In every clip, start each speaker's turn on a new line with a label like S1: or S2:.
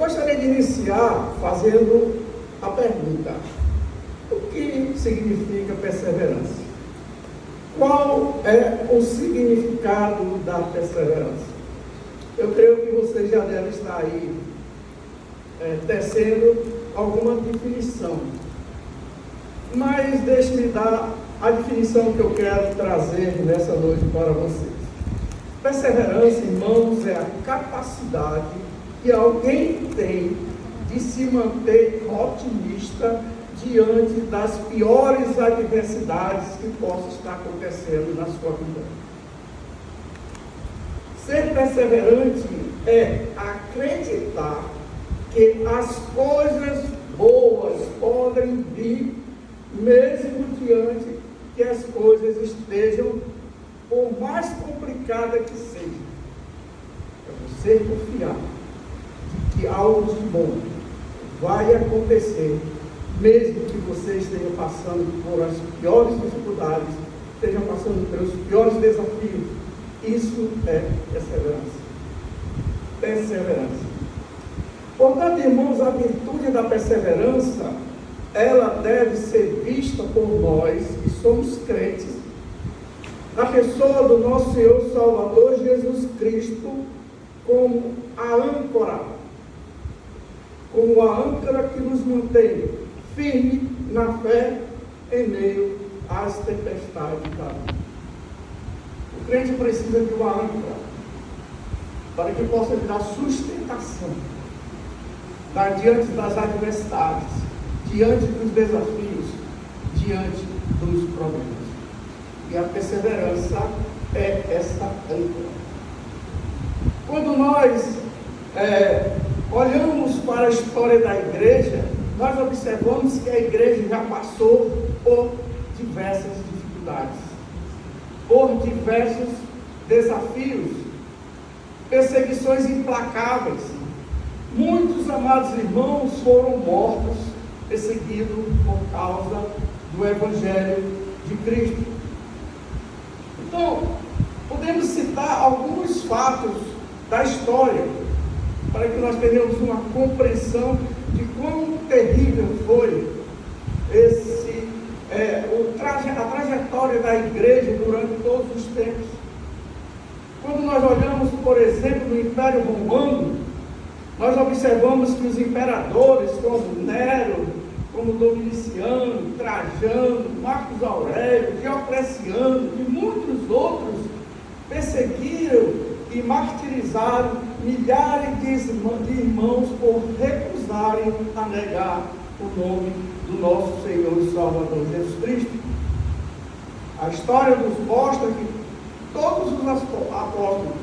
S1: gostaria de iniciar fazendo a pergunta: o que significa perseverança? Qual é o significado da perseverança? Eu creio que você já deve estar aí tecendo alguma definição. Mas deixe-me dar a definição que eu quero trazer nessa noite para vocês. Perseverança, irmãos, é a capacidade que alguém tem de se manter otimista diante das piores adversidades que possam estar acontecendo na sua vida. Ser perseverante é acreditar que as coisas boas podem vir mesmo diante que as coisas estejam, por mais complicada que seja. É você confiar de que algo de bom vai acontecer, mesmo que você esteja passando por as piores dificuldades, esteja passando pelos piores desafios. Isso é perseverança. Perseverança. Portanto, irmãos, a virtude da perseverança, ela deve ser vista por nós, que somos crentes, na pessoa do nosso Senhor Salvador Jesus Cristo, como a âncora, que nos mantém firme na fé em meio às tempestades da vida. O crente precisa de uma âncora para que possa lhe dar sustentação diante das adversidades, diante dos desafios, diante dos problemas. E a perseverança é essa âncora. Quando nós olhamos para a história da igreja, nós observamos que a igreja já passou por diversas dificuldades, por diversos desafios, perseguições implacáveis. Muitos amados irmãos foram mortos, perseguidos por causa do Evangelho de Cristo. Então, podemos citar alguns fatos da história, para que nós tenhamos uma compreensão de quão terrível foi a trajetória da igreja durante todos os tempos. Quando nós olhamos, por exemplo, no Império Romano, nós observamos que os imperadores, como Nero, como Domiciano, Trajano, Marcos Aurélio, Diocleciano e muitos outros, perseguiram e martirizaram milhares de irmãos por recusarem a negar o nome do nosso Senhor e Salvador Jesus Cristo. A história nos mostra que todos os apóstolos,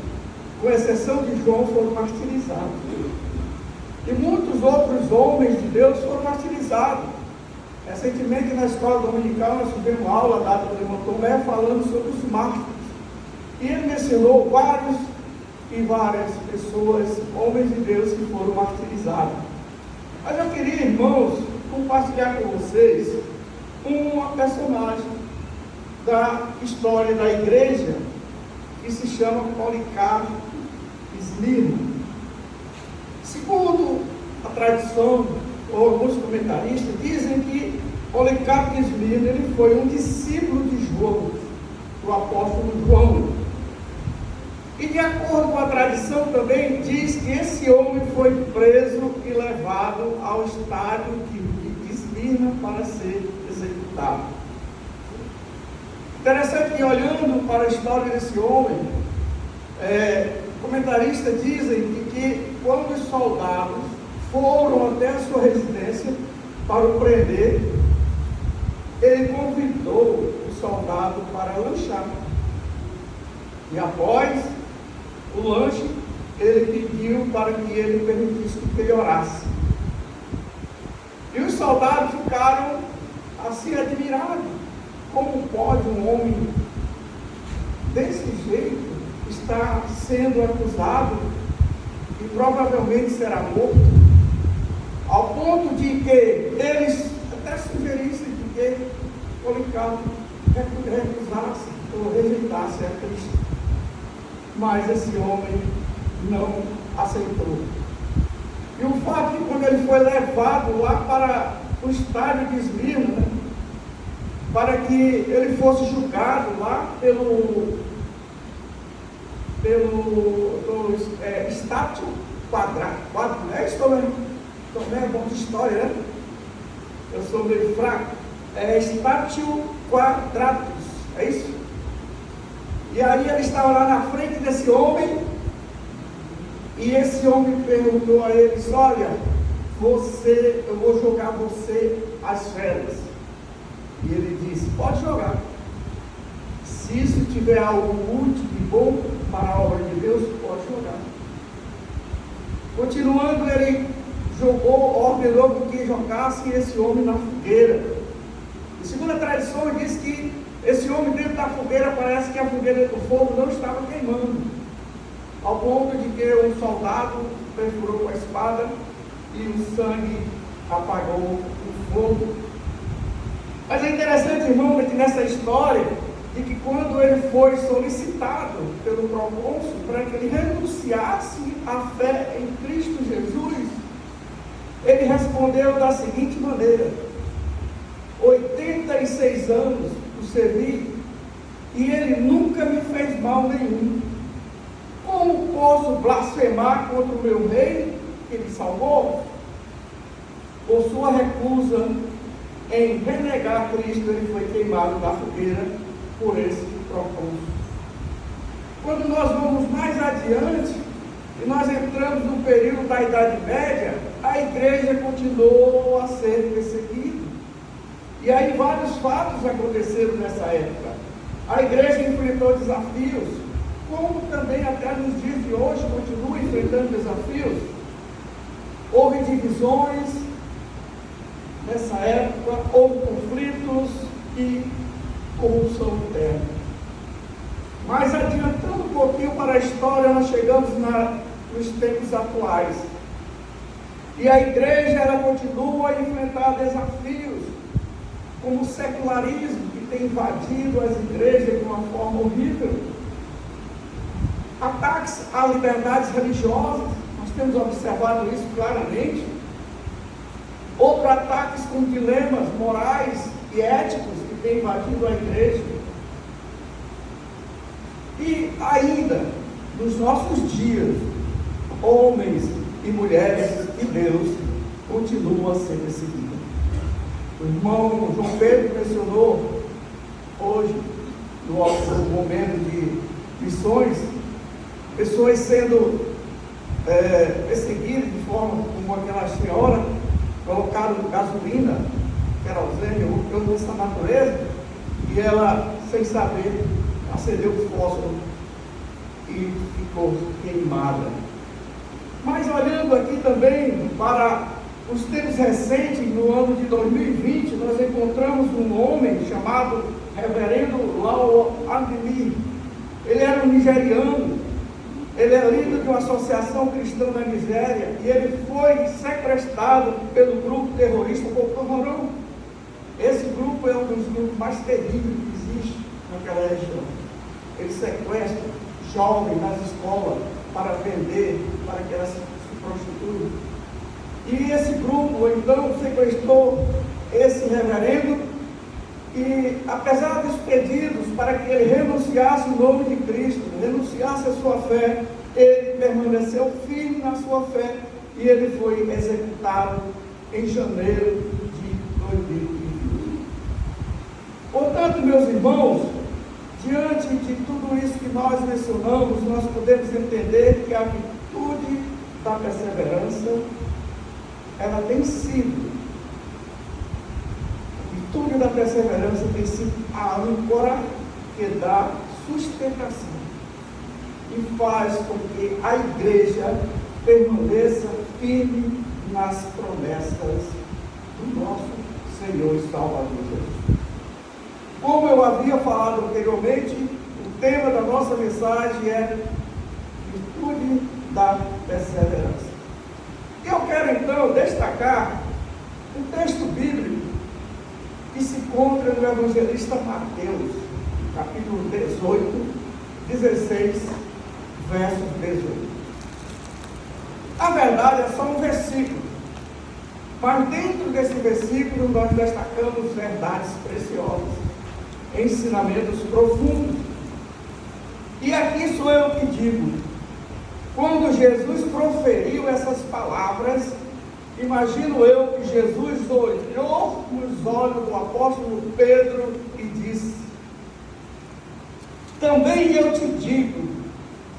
S1: com exceção de João, foram martirizados. E muitos outros homens de Deus foram martirizados. Recentemente, na escola dominical, nós tivemos aula dada pelo irmão Tomé falando sobre os mártires. E ele mencionou várias pessoas, homens de Deus, que foram martirizados. Mas eu queria, irmãos, compartilhar com vocês uma personagem da história da igreja que se chama Policarpo Esmirna. Segundo a tradição, ou alguns comentaristas dizem que Policarpo Esmirna ele foi um discípulo de João, do apóstolo João. E de acordo com a tradição também diz que esse homem foi preso e levado ao estádio de Esmirna para ser executado. Interessante que, olhando para a história desse homem, comentaristas dizem que quando os soldados foram até a sua residência para o prender, ele convidou o soldado para lanchar. E após o lanche, ele pediu para que ele permitisse que ele orasse. E os soldados ficaram assim admirados. Como pode um homem desse jeito estar sendo acusado e provavelmente será morto? Ao ponto de que eles até sugerissem que Policarpo recusasse ou rejeitasse a Cristo. Mas esse homem não aceitou. E o fato foi levado lá para o estádio de Esmirna, né? Para que ele fosse julgado lá pelo Státio Quadratus, né? Também é bom de história, né? Eu sou meio fraco. Státio Quadratus, é isso? E aí ele estava lá na frente desse homem, e esse homem perguntou a eles: olha, eu vou jogar você às feras. E ele disse: pode jogar. Se isso tiver algo útil e bom para a obra de Deus, pode jogar. Continuando, ele ordenou que jogasse esse homem na fogueira. E segundo a tradição, diz que esse homem dentro da fogueira, parece que a fogueira do fogo não estava queimando, ao ponto de que um soldado perfurou com a espada e o sangue apagou o fogo. Mas é interessante, irmão, que nessa história, de que quando ele foi solicitado pelo procônsul para que ele renunciasse à fé em Cristo Jesus, ele respondeu da seguinte maneira: 86 anos o servi e ele nunca me fez mal nenhum. Como posso blasfemar contra o meu rei que me salvou? Por sua recusa em renegar Cristo, ele foi queimado na fogueira por esse procônsul. Quando nós vamos mais adiante e nós entramos no período da Idade Média, a igreja continuou a ser perseguida. E aí vários fatos aconteceram nessa época. A igreja enfrentou desafios, como também até nos dias de hoje continua enfrentando desafios. Houve divisões nessa época, houve conflitos e corrupção interna. Mas adiantando um pouquinho para a história, nós chegamos nos tempos atuais. E a igreja, ela continua a enfrentar desafios, como o secularismo, que tem invadido as igrejas de uma forma horrível. Ataques a liberdades religiosas, nós temos observado isso claramente. Outros ataques com dilemas morais e éticos que têm invadido a igreja. E ainda, nos nossos dias, homens e mulheres de Deus continuam a ser perseguidos. O irmão João Pedro mencionou hoje, no momento de missões, pessoas sendo perseguidas de forma como aquela senhora, colocaram gasolina, querosene, ou dessa natureza, e ela, sem saber, acendeu o fósforo e ficou queimada. Mas olhando aqui também para os tempos recentes, no ano de 2020, nós encontramos um homem chamado Reverendo Lau Adili. Ele era um nigeriano, ele é líder de uma associação cristã na Nigéria, e ele foi sequestrado pelo grupo terrorista Boko Haram. Esse grupo é um dos grupos mais terríveis que existe naquela região. Ele sequestra jovens nas escolas para vender, para que elas se prostituem. E esse grupo, então, sequestrou esse reverendo, e apesar dos pedidos para que ele renunciasse o nome de Cristo, renunciasse a sua fé, ele permaneceu firme na sua fé, e ele foi executado em janeiro de 2020. Portanto, meus irmãos, diante de tudo isso que nós mencionamos, nós podemos entender que a virtude da perseverança, ela tem sido, a virtude da perseverança tem sido a âncora que dá sustentação e faz com que a igreja permaneça firme nas promessas do nosso Senhor e Salvador Jesus. Como eu havia falado anteriormente, o tema da nossa mensagem é virtude da perseverança. E eu quero então destacar um texto bíblico que se encontra no evangelista Mateus, capítulo 18, 16, verso 18. A verdade é só um versículo, Mas dentro desse versículo nós destacamos verdades preciosas, ensinamentos profundos. E aqui sou eu que digo, quando Jesus proferiu essas palavras, imagino eu que Jesus olhou nos olhos do apóstolo Pedro e disse: também eu te digo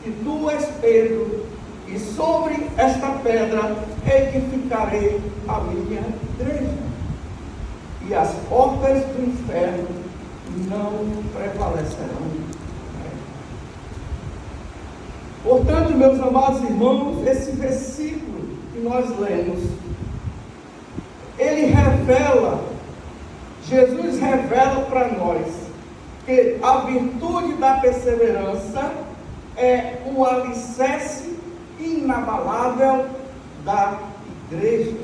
S1: que tu és Pedro, e sobre esta pedra edificarei a minha igreja, e as portas do inferno não prevalecerão. Portanto, meus amados irmãos, esse versículo que nós lemos, ele revela, Jesus revela para nós que a virtude da perseverança é o alicerce inabalável da igreja.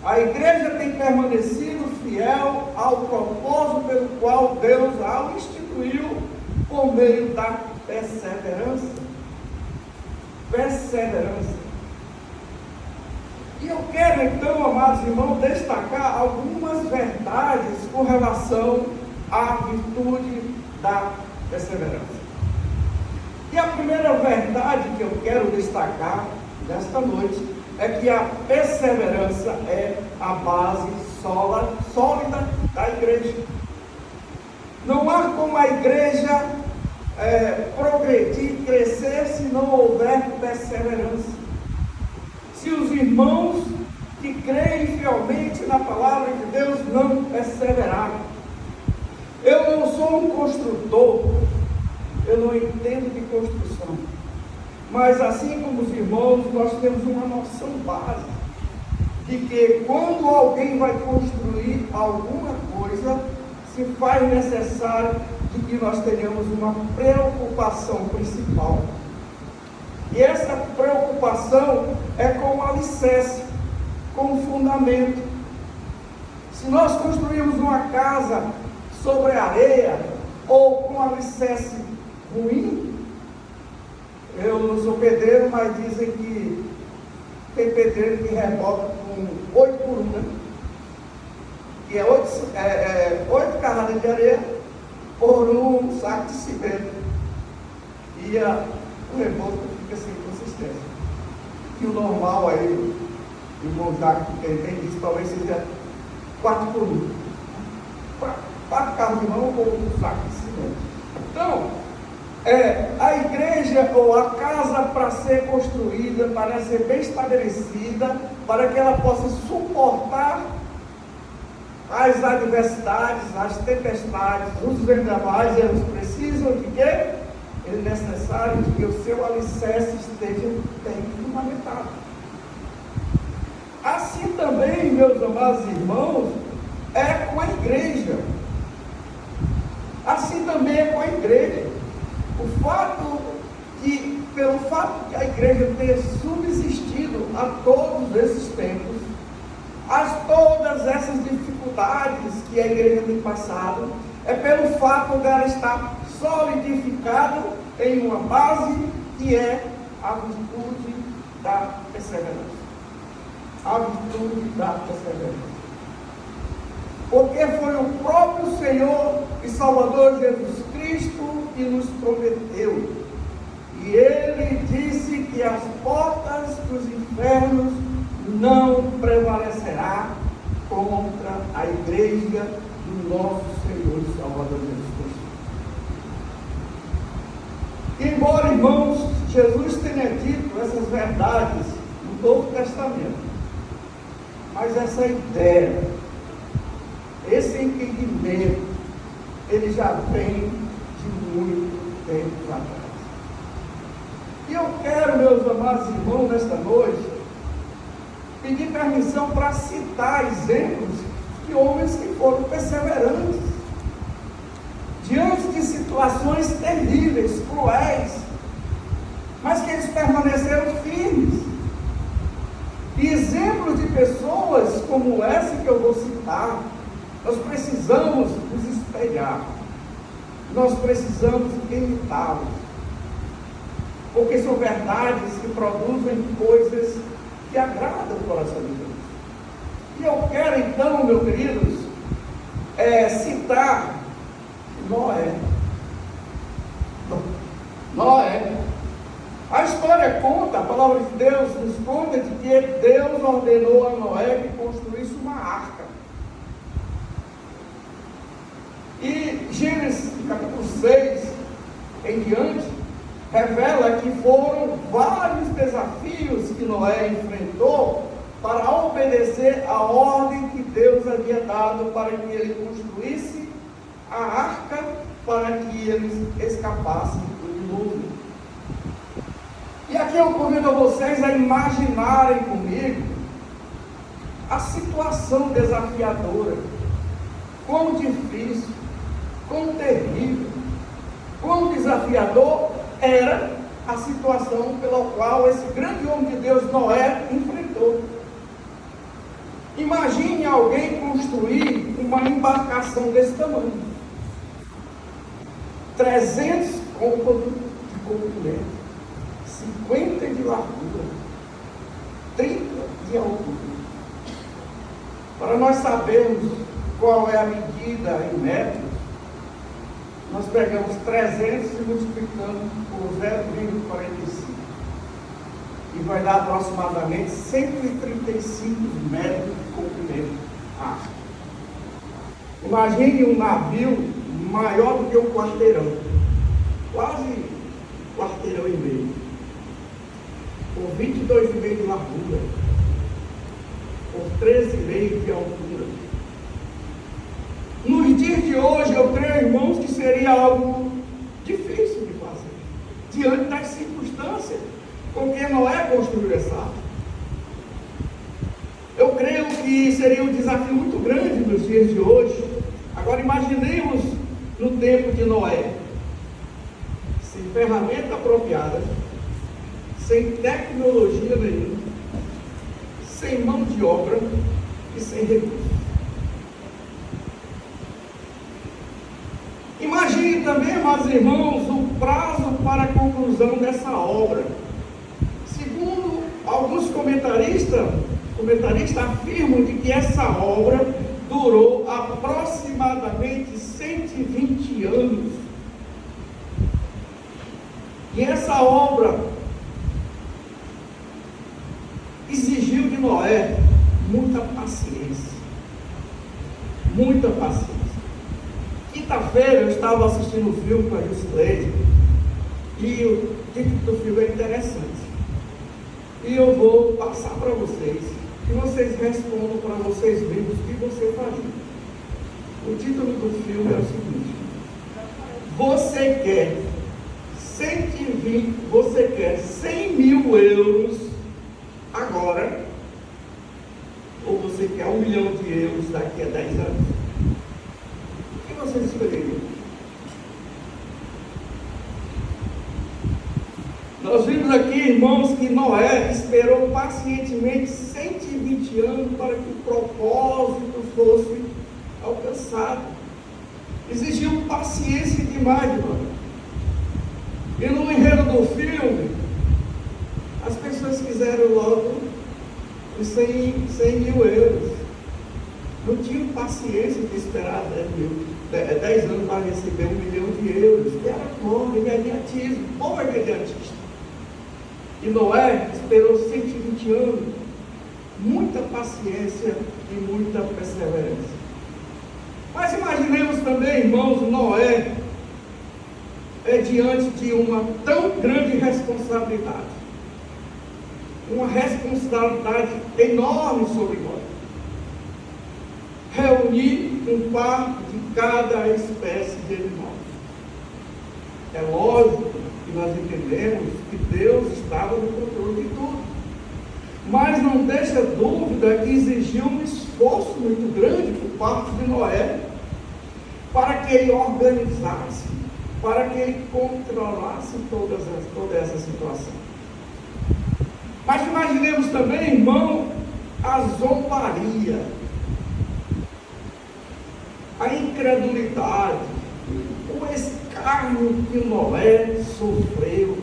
S1: A igreja tem permanecido fiel ao propósito pelo qual Deus a instituiu por meio da perseverança. Perseverança. E eu quero então, amados irmãos, destacar algumas verdades com relação à virtude da perseverança. E a primeira verdade que eu quero destacar nesta noite é que a perseverança é a base sólida da igreja. Não há como a igreja progredir, crescer, se não houver perseverança. Se os irmãos que creem fielmente na palavra de Deus não perseverarem. Eu não sou um construtor, eu não entendo de construção, mas assim como os irmãos, nós temos uma noção básica de que quando alguém vai construir alguma coisa, se faz necessário de que nós tenhamos uma preocupação principal. E essa preocupação é com o alicerce, com o fundamento. Se nós construímos uma casa sobre areia ou com alicerce ruim, eu não sou pedreiro, mas dizem que tem pedreiro que rebota com 8 por 1, né? Que é 8 carradas de areia por um saco de cimento. E o reboco fica sem consistência. E o normal aí, o irmão Jacques que tem diz, talvez seja 4 por 1. 4 carros de mão ou um saco de cimento. Então, a igreja ou a casa, para ser construída, para ser bem estabelecida, para que ela possa suportar as adversidades, as tempestades, os vendavais, eles precisam de quê? É necessário que o seu alicerce esteja bem fundamentado. Assim também, meus amados irmãos, é com a igreja. Assim também é com a igreja. Pelo fato de a igreja ter subsistido a todos esses tempos, todas essas dificuldades que a igreja tem passado, é pelo fato dela estar solidificada em uma base que é a virtude da perseverança. A virtude da perseverança. Porque foi o próprio Senhor e Salvador Jesus Cristo que nos prometeu. E Ele disse que as portas dos infernos não prevalecerá contra a igreja do nosso Senhor e Salvador Jesus Cristo. Embora, irmãos, Jesus tenha dito essas verdades no Novo Testamento, mas essa ideia, esse entendimento, ele já vem de muito tempo atrás. E eu quero, meus amados irmãos, nesta noite, pedir permissão para citar exemplos de homens que foram perseverantes, diante de situações terríveis, cruéis, mas que eles permaneceram firmes. E exemplos de pessoas como essa que eu vou citar, nós precisamos nos espelhar, nós precisamos imitá-los, porque são verdades que produzem coisas que agradam o coração de Deus. E eu quero então, meus queridos, citar Noé. Noé. A história conta, a palavra de Deus nos conta de que Deus ordenou a Noé que construísse uma arca. E Gênesis capítulo 6 em diante revela que foram vários desafios que Noé enfrentou para obedecer a ordem que Deus havia dado para que ele construísse a arca para que eles escapassem do dilúvio. E aqui eu convido a vocês a imaginarem comigo a situação desafiadora, quão difícil, quão terrível, quão desafiador era a situação pela qual esse grande homem de Deus, Noé, enfrentou. Imagine alguém construir uma embarcação desse tamanho, 300 côvados de comprimento, 50 de largura, 30 de altura. Para nós sabermos qual é a medida em metros, nós pegamos 300 e multiplicamos por 0,45. E vai dar aproximadamente 135 metros de comprimento. Imagine um navio maior do que um quarteirão, quase um quarteirão e meio, por 22,5 de largura, por 13,5 de altura. Nos dias de hoje, eu creio, irmãos, que seria algo difícil de fazer, diante das circunstâncias com que Noé construiu essa arca. Eu creio que seria um desafio muito grande nos dias de hoje. Agora imaginemos no tempo de Noé, sem ferramenta apropriada, sem tecnologia nenhuma, sem mão de obra e sem recursos. Imagine também, amados irmãos, o prazo para a conclusão dessa obra. Segundo alguns comentaristas afirmam de que essa obra durou aproximadamente 120 anos. E essa obra exigiu de Noé muita paciência. Muita paciência. Quinta-feira eu estava assistindo um filme com a Juscelene e o título do filme é interessante. E eu vou passar para vocês, que vocês respondam para vocês mesmos o que você faria. O título do filme é o seguinte: você quer 100 mil euros agora, ou você quer 1 milhão de euros daqui a 10 anos? O que vocês escolheriam? Nós vimos aqui, irmãos, que Noé esperou pacientemente 120 anos para que o propósito fosse alcançado. Exigiu paciência demais, irmão. E no enredo do filme, as pessoas quiseram logo os 100 mil euros. Não tinham paciência de esperar 10 anos para receber 1 milhão de euros. Era bom, imediatismo, ou imediatista. E Noé esperou 120 anos, muita paciência e muita perseverança. Mas imaginemos também, irmãos, Noé diante de uma tão grande responsabilidade. Uma responsabilidade enorme sobre nós. Reunir um par de cada espécie de animal. É lógico que nós entendemos que Deus estava no controle de tudo. Mas não deixa dúvida que exigiu um esforço muito grande por parte de Noé para que ele organizasse, para que ele controlasse toda essa situação. Mas imaginemos também, irmão, a zombaria, a incredulidade, o escárnio que Noé sofreu.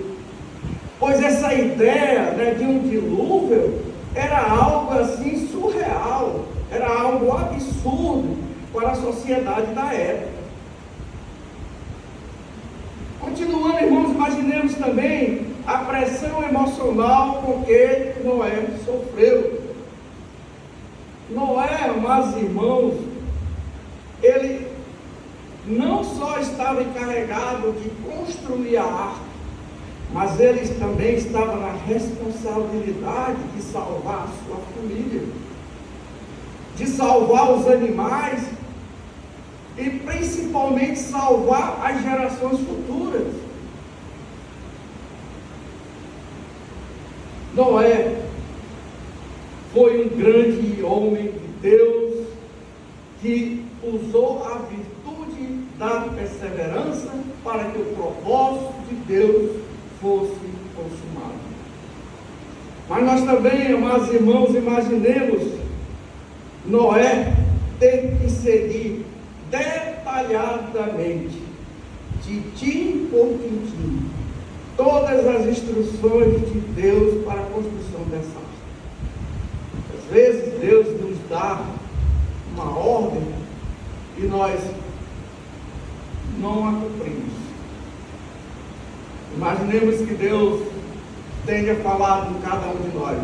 S1: Pois essa ideia, de um dilúvio era algo assim surreal, sociedade da época. Continuando, irmãos, imaginemos também a pressão emocional com que Noé sofreu. Noé, amados irmãos, ele não só estava encarregado de construir a arca, mas ele também estava na responsabilidade de salvar a sua família, de salvar os animais e principalmente salvar as gerações futuras. Noé foi um grande homem de Deus que usou a virtude da perseverança para que o propósito de Deus fosse consumado. Mas nós também, amados irmãos, imaginemos Noé ter que seguir detalhadamente, tintim por tintim, todas as instruções de Deus para a construção dessa arca. Às vezes Deus nos dá uma ordem e nós não a cumprimos. Imaginemos que Deus tenha falado com cada um de nós: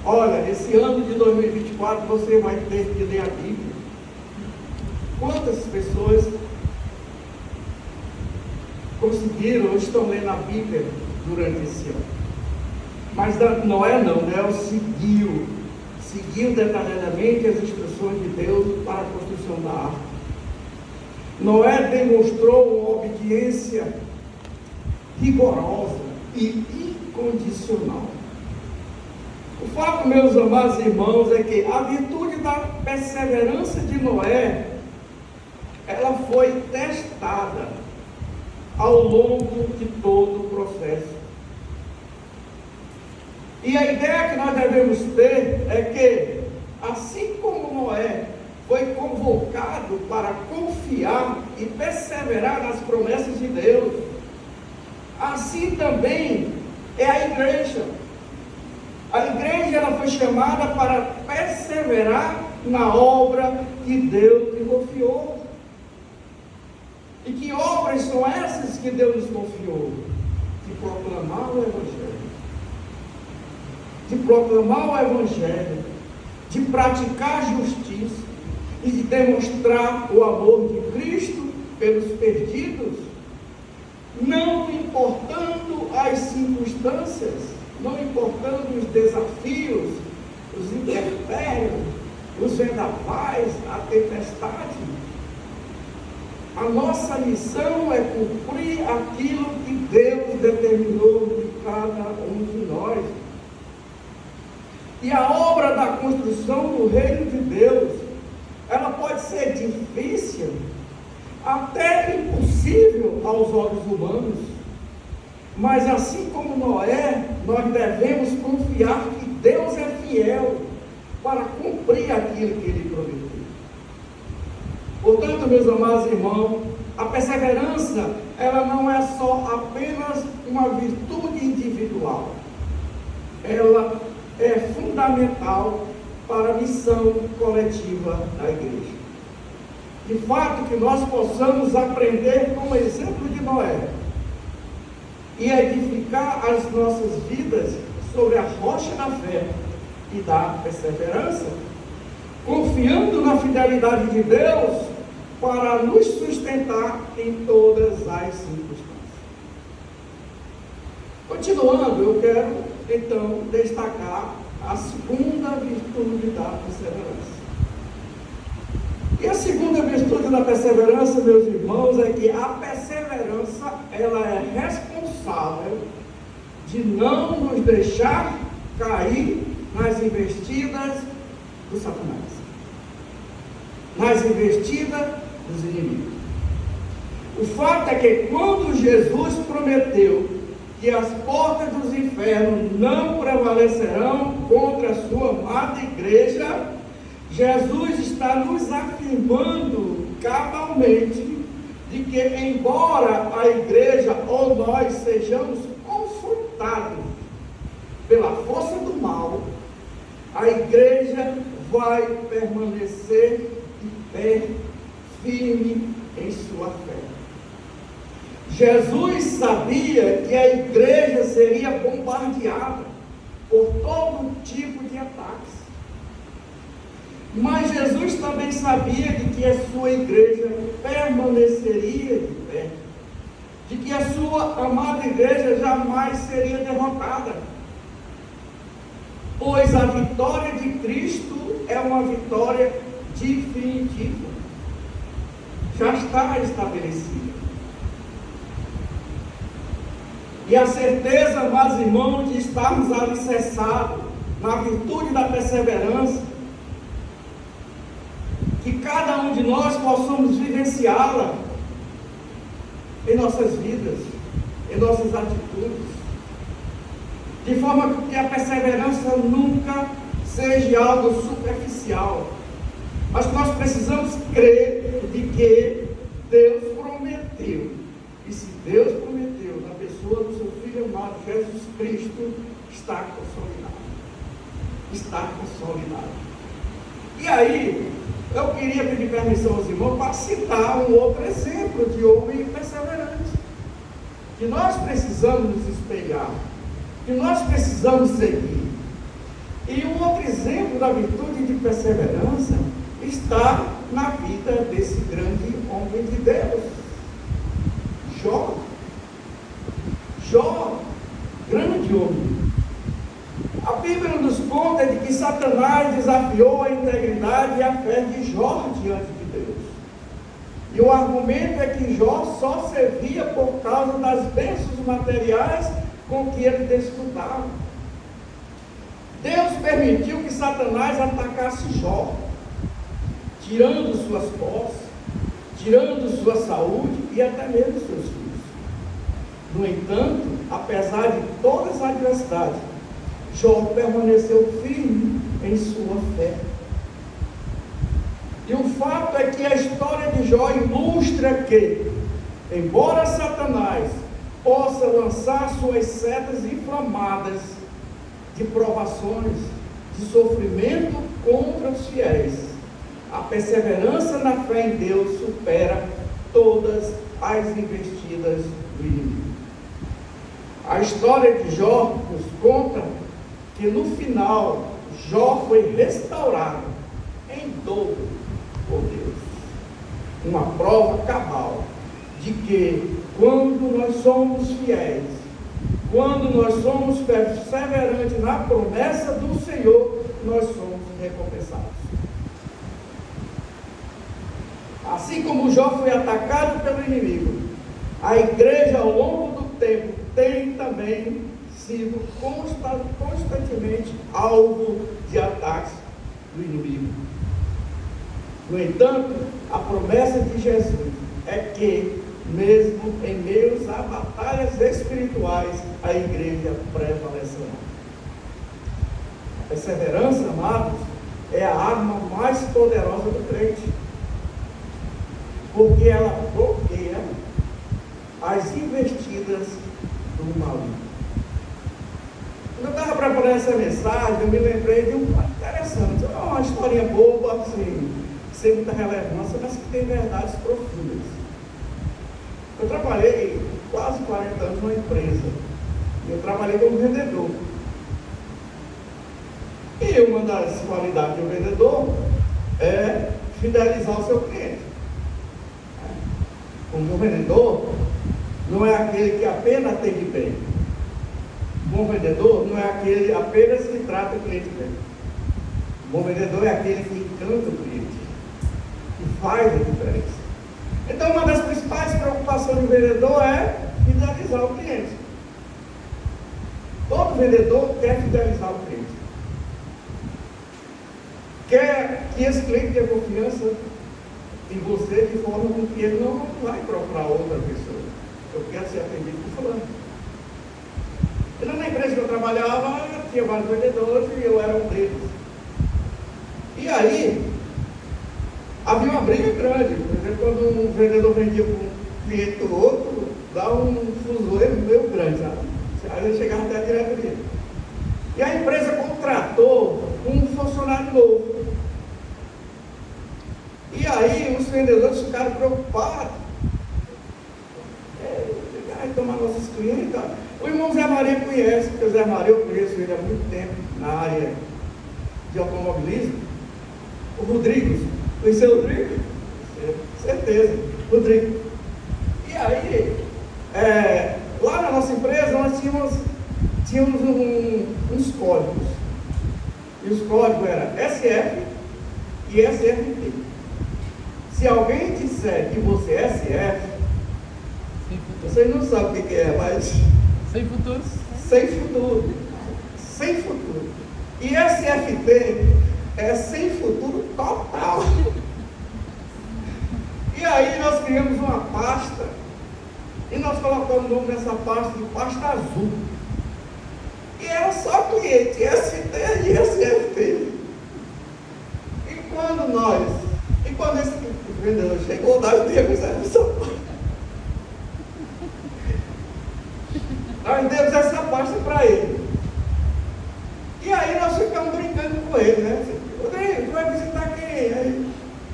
S1: olha, esse ano de 2024 você vai ter que ler a Bíblia. Quantas pessoas conseguiram ou estão lendo a Bíblia durante esse ano? Mas Noé não, Noé seguiu detalhadamente as instruções de Deus para a construção da arca. Noé demonstrou uma obediência rigorosa e incondicional. O fato, meus amados irmãos, é que a virtude da perseverança de Noé, ela foi testada ao longo de todo o processo. E a ideia que nós devemos ter é que, assim como Noé foi convocado para confiar e perseverar nas promessas de Deus, assim também é a igreja. A igreja, ela foi chamada para perseverar na obra que Deus lhe confiou. E que obras são essas que Deus nos confiou? De proclamar o Evangelho. De proclamar o Evangelho, de praticar a justiça e de demonstrar o amor de Cristo pelos perdidos, não importando as circunstâncias, não importando os desafios, os intempéries, os vendavais, a tempestade. A nossa missão é cumprir aquilo que Deus determinou de cada um de nós. E a obra da construção do reino de Deus, ela pode ser difícil, até impossível aos olhos humanos, mas assim como Noé, nós devemos confiar que Deus é fiel para cumprir aquilo que Ele prometeu. Portanto, meus amados irmãos, a perseverança, ela não é só apenas uma virtude individual, ela é fundamental para a missão coletiva da igreja. De fato, que nós possamos aprender com o exemplo de Noé e edificar as nossas vidas sobre a rocha da fé e da perseverança, confiando na fidelidade de Deus para nos sustentar em todas as circunstâncias. Continuando, eu quero então destacar a segunda virtude da perseverança. E a segunda virtude da perseverança, meus irmãos, é que a perseverança, ela é responsável de não nos deixar cair nas investidas do Satanás, nas investidas dos inimigos. O fato é que quando Jesus prometeu que as portas dos infernos não prevalecerão contra a sua amada igreja, Jesus está nos afirmando cabalmente de que, embora a igreja ou nós sejamos confrontados pela força do mal, a igreja vai permanecer de pé, firme em sua fé. Jesus sabia que a igreja seria bombardeada por todo tipo de ataques. Mas Jesus também sabia de que a sua igreja permaneceria de pé, de que a sua amada igreja jamais seria derrotada, pois a vitória de Cristo é uma vitória definitiva, já está estabelecida. E a certeza, amados irmãos, de estarmos alicerçados na virtude da perseverança, que cada um de nós possamos vivenciá-la em nossas vidas, em nossas atitudes, de forma que a perseverança nunca seja algo superficial, mas que nós precisamos crer de que Deus prometeu, e se Deus prometeu na pessoa do seu Filho amado Jesus Cristo, está consolidado. E aí, eu queria pedir permissão aos irmãos para citar um outro exemplo de homem perseverante, que nós precisamos nos espelhar, que nós precisamos seguir. E um outro exemplo da virtude de perseverança está na vida desse grande homem de Deus, Jó, grande homem. A Bíblia nos conta de que Satanás desafiou a integridade e a fé de Jó diante de Deus. E o argumento é que Jó só servia por causa das bênçãos materiais com que ele desfrutava. Deus permitiu que Satanás atacasse Jó, tirando suas posses, tirando sua saúde e até mesmo seus filhos. No entanto, apesar de todas as adversidades, Jó permaneceu firme em sua fé. E o fato é que a história de Jó ilustra que, embora Satanás possa lançar suas setas inflamadas de provações, de sofrimento contra os fiéis, a perseverança na fé em Deus supera todas as investidas do inimigo. A história de Jó nos conta que no final Jó foi restaurado em dobro por Deus. Uma prova cabal de que quando nós somos fiéis, quando nós somos perseverantes na promessa do Senhor, nós somos recompensados. Assim como Jó foi atacado pelo inimigo, a igreja ao longo do tempo tem também sido constantemente alvo de ataques do inimigo. No entanto, a promessa de Jesus é que, mesmo em meio a batalhas espirituais, a igreja prevalecerá. A perseverança, amados, é a arma mais poderosa do crente, porque ela bloqueia as investidas do maligno. Quando eu estava preparando essa mensagem, eu me lembrei de um fato interessante. É uma historinha boba, assim, sem muita relevância, mas que tem verdades profundas. Eu trabalhei quase 40 anos numa empresa. Eu trabalhei como vendedor. E uma das qualidades do vendedor é fidelizar o seu cliente. Um bom vendedor não é aquele que apenas atende bem. Bom vendedor não é aquele apenas que trata o cliente bem. Bom vendedor é aquele que encanta o cliente, que faz a diferença. Então, uma das principais preocupações do vendedor é fidelizar o cliente. Todo vendedor quer fidelizar o cliente. Quer que esse cliente tenha confiança em você de forma que ele não vai procurar outra pessoa. Eu quero ser atendido por fulano. E na empresa que eu trabalhava, tinha vários vendedores e eu era um deles. E aí, havia uma briga grande. Por exemplo, quando um vendedor vendia para um cliente do outro, dava um fuzueiro meio grande, sabe? Aí ele chegava até a diretoria. E a empresa contratou um funcionário novo. E aí aí os vendedores ficaram preocupados. Vai tomar nossos clientes. Tá? O irmão Zé Maria conhece, porque o Zé Maria eu conheço ele há muito tempo na área de automobilismo. O Rodrigo, conheceu o Rodrigo? Certeza, Rodrigo. E aí, lá na nossa empresa nós tínhamos uns códigos. E os códigos eram SF e SFT. Se alguém disser que você é SF, vocês não sabem o que é, mas...
S2: Sem futuro.
S1: Sem futuro. Sem futuro. E SFT é sem futuro total. E aí nós criamos uma pasta, e nós colocamos o nome dessa pasta de pasta azul. E era só cliente, ST e SFT. E quando esse vendedor chegou, nós demos essa pasta. Nós demos essa pasta para ele. E aí nós ficamos brincando com ele, né? Rodrigo, tu vai visitar quem? Aí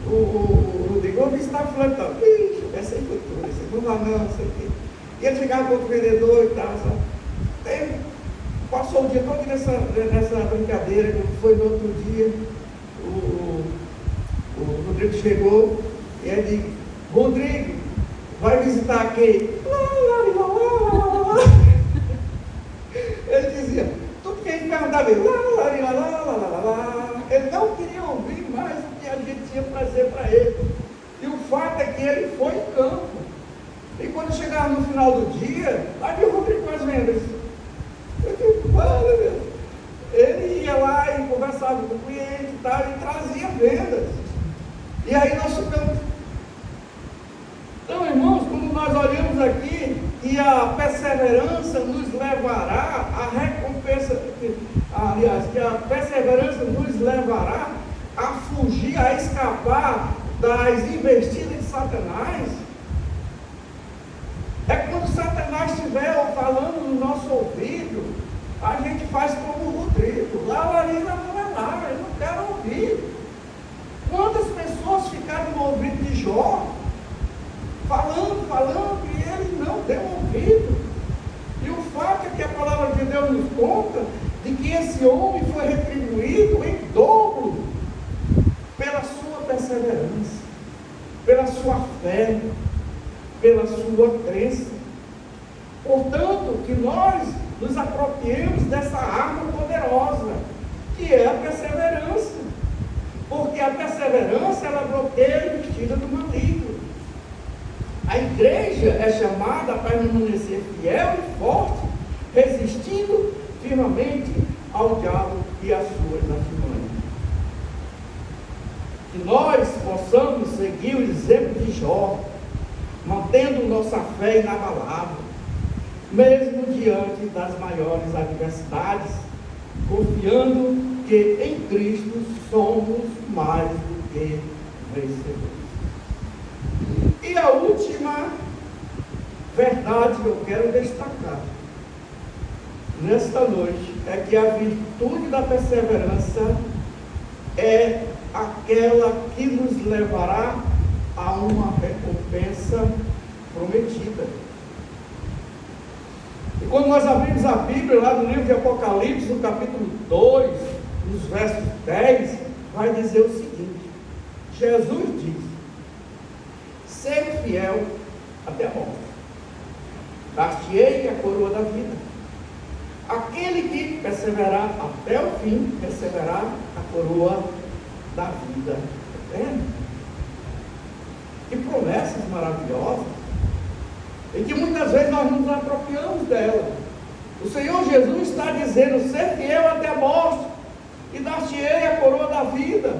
S1: o Rodrigo, vou visitar fulano. Ixi, é sem futuro, não vai não, sei o quê. E ele chegava com outro vendedor e tal, sabe? Passou o dia todo nessa brincadeira, que foi no outro dia, o Rodrigo chegou e ele disse, Rodrigo, vai visitar quem? Ele dizia, tudo que a gente perguntava, ele não queria ouvir mais o que a gente tinha para dizer para ele. E o fato é que ele foi em campo. E quando chegava no final do dia, lá viu o Rodrigo com as vendas. Eu digo, ele ia lá e conversava com o cliente e tal, e trazia vendas. E aí nós ficamos. Então, irmãos, como nós olhamos aqui, que a perseverança nos levará à recompensa, aliás, que a perseverança nos levará a fugir, a escapar das investidas de Satanás. É quando Satanás estiver falando no nosso ouvido, a gente faz como o Rodrigo, lá, ele não quer ouvir. Quantas pessoas ficaram no ouvido de Jó, falando, e ele não deu ouvido. E o fato é que a palavra de Deus nos conta de que esse homem foi retribuído em dobro pela sua perseverança, pela sua fé, pela sua crença. Portanto, que nós nos apropriemos dessa arma poderosa, que é a perseverança. Porque a perseverança, ela bloqueia a investida do maligno. A igreja é chamada para permanecer fiel e forte, resistindo firmemente ao diabo e às suas artimanhas. Que nós possamos seguir o exemplo de Jó, mantendo nossa fé inabalável, mesmo diante das maiores adversidades, confiando que em Cristo somos mais do que vencedores. E a última verdade que eu quero destacar nesta noite é que a virtude da perseverança é aquela que nos levará a uma recompensa prometida. E quando nós abrimos a Bíblia, lá no livro de Apocalipse, no capítulo 2, nos versos 10, vai dizer o seguinte: Jesus diz: ser fiel até a morte, dar-te-ei a coroa da vida. Aquele que perseverar até o fim, receberá a coroa da vida eterna. Que promessas maravilhosas, e que muitas vezes nós nos apropriamos dela. O Senhor Jesus está dizendo: ser fiel até a morte, e dar-te-ei a coroa da vida.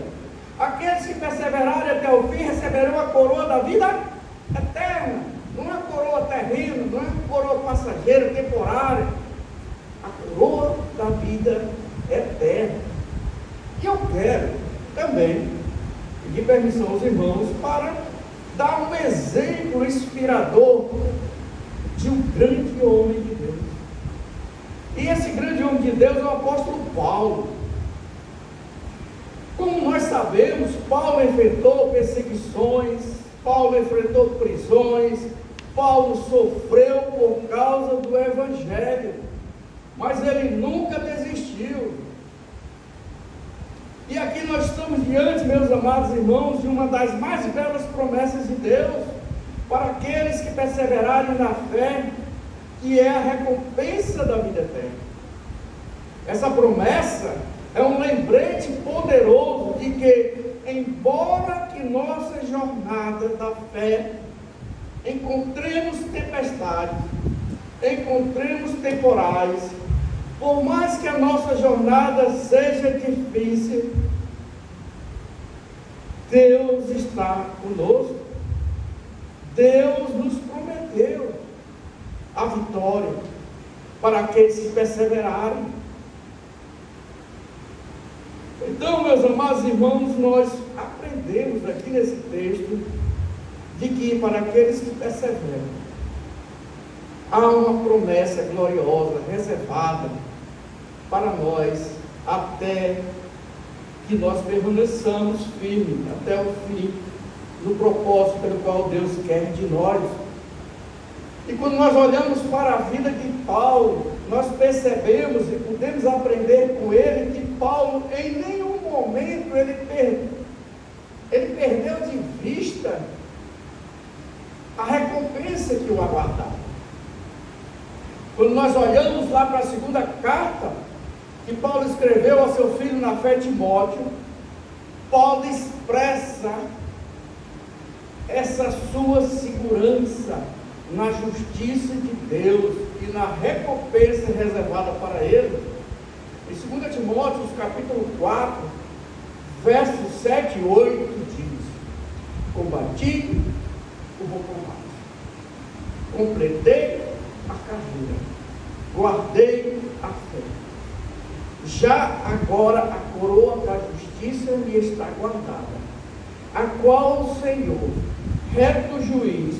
S1: Aqueles que perseverarem até o fim receberão a coroa da vida eterna. Não é coroa terrena, não é coroa passageira, temporária. A coroa da vida eterna. E eu quero também pedir permissão aos irmãos para dar um exemplo inspirador de um grande homem de Deus. E esse grande homem de Deus é o apóstolo Paulo. Como nós sabemos, Paulo enfrentou perseguições, Paulo enfrentou prisões, Paulo sofreu por causa do Evangelho, mas ele nunca desistiu. E aqui nós estamos diante, meus amados irmãos, de uma das mais belas promessas de Deus, para aqueles que perseverarem na fé, que é a recompensa da vida eterna. Essa promessa é um lembrete poderoso de que, embora que nossa jornada da fé encontremos tempestades, encontremos temporais, por mais que a nossa jornada seja difícil, Deus está conosco. Deus nos prometeu a vitória para aqueles que perseverarem. Então, meus amados irmãos, nós aprendemos aqui nesse texto de que para aqueles que perseveram, há uma promessa gloriosa, reservada para nós, até que nós permaneçamos firmes, até o fim, no propósito pelo qual Deus quer de nós. E quando nós olhamos para a vida de Paulo, nós percebemos e podemos aprender com ele que Paulo, em nenhum momento, ele perdeu de vista a recompensa que o aguardava. Quando nós olhamos lá para a segunda carta que Paulo escreveu ao seu filho na fé, Timóteo, Paulo expressa essa sua segurança na justiça de Deus e na recompensa reservada para ele. Em 2 Timóteo, capítulo 4, versos 7 e 8, diz: combati o bom combate, completei a carreira, guardei a fé. Já agora a coroa da justiça me está guardada, a qual o Senhor, reto juiz,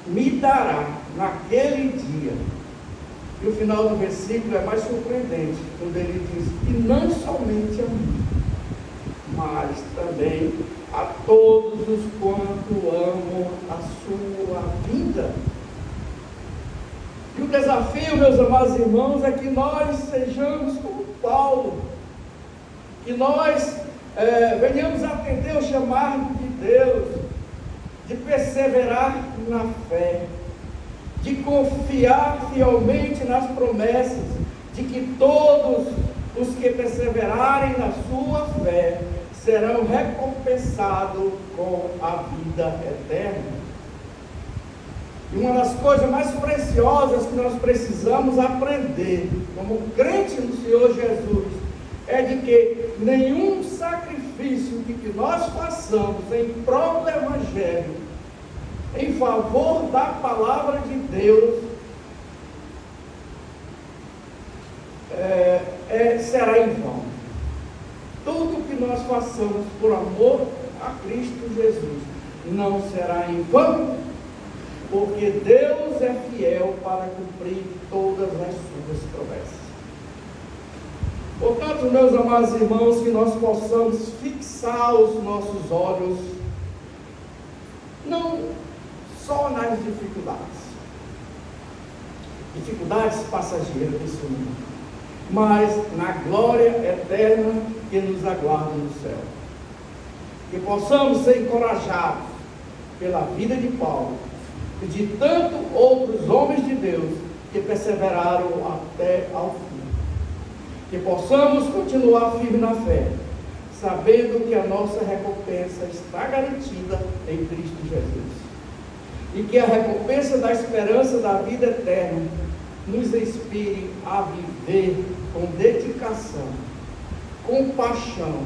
S1: me dará naquele dia. E o final do versículo é mais surpreendente, quando ele diz: e não somente a mim, mas também a todos os quanto amam a sua vida. E o desafio, meus amados irmãos, é que nós sejamos como Paulo, que nós venhamos a atender o chamado de Deus, de perseverar na fé, de confiar fielmente nas promessas, de que todos os que perseverarem na sua fé serão recompensados com a vida eterna. E uma das coisas mais preciosas que nós precisamos aprender, como crente no Senhor Jesus, é de que nenhum sacrifício que nós façamos em prol do Evangelho, em favor da palavra de Deus, será em vão. Tudo que nós façamos por amor a Cristo Jesus não será em vão, porque Deus é fiel para cumprir todas as suas promessas. Portanto, meus amados irmãos, que nós possamos fixar os nossos olhos não só nas dificuldades passageiras desse mundo, mas na glória eterna que nos aguarda no céu. Que possamos ser encorajados pela vida de Paulo e de tantos outros homens de Deus que perseveraram até ao fim. Que possamos continuar firmes na fé, sabendo que a nossa recompensa está garantida em Cristo Jesus. E que a recompensa da esperança da vida eterna nos inspire a viver com dedicação, com paixão,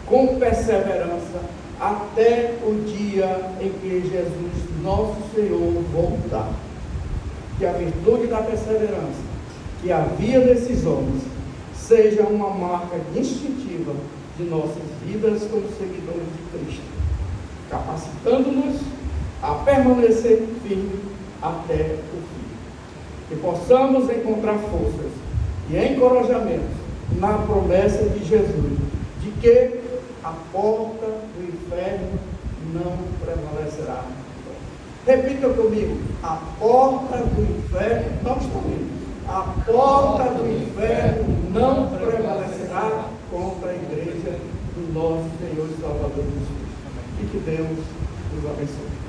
S1: com perseverança, até o dia em que Jesus, nosso Senhor, voltar. Que a virtude da perseverança que havia nesses homens seja uma marca distintiva de nossas vidas como seguidores de Cristo, capacitando-nos a permanecer firme até o fim. Que possamos encontrar forças e encorajamentos na promessa de Jesus, de que a porta do inferno não prevalecerá. Repita comigo, a porta do inferno, não está vendo? A porta do inferno não prevalecerá contra a igreja do nosso Senhor e Salvador Jesus Cristo. E que Deus nos abençoe.